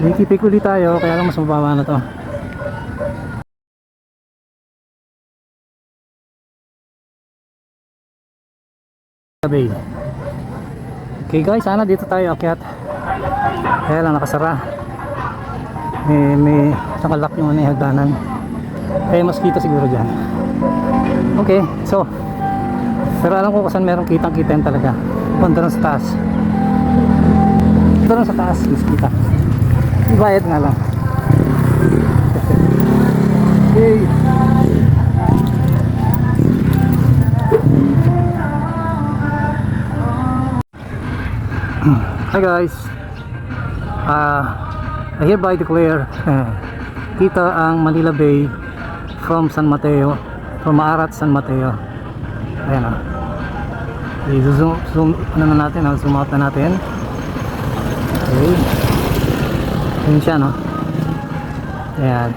Ikipik ulit tayo, kaya lang mas mababa na to. Bay. Okay guys, sana dito tayo akyat. Kaya lang nakasara. May nakalak yung hagdanan. Kaya mosquito siguro dyan. Okay, so pero alam ko kung saan merong kitang-kita yan talaga. Punta lang sa taas. Punta lang sa taas, kita. Bayad nga lang. Okay. Hi guys, I hereby declare kita ang Manila Bay from San Mateo, from Maarat, San Mateo. Ayan o. Zoom ano na natin, zoom out na natin. Okay, yun siya no. Ayan.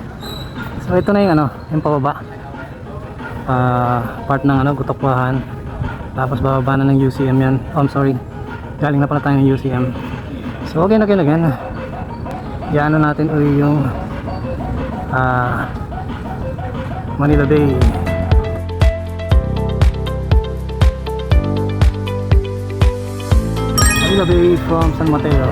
So ito na yung ano, yung pababa, part ng ano, Gutokwahan. Tapos bababa na ng UCM yan. Oh, I'm sorry, galing na pala tayo ng UCM. So again. Iano natin ulit yung Manila Bay. Manila Bay from San Mateo.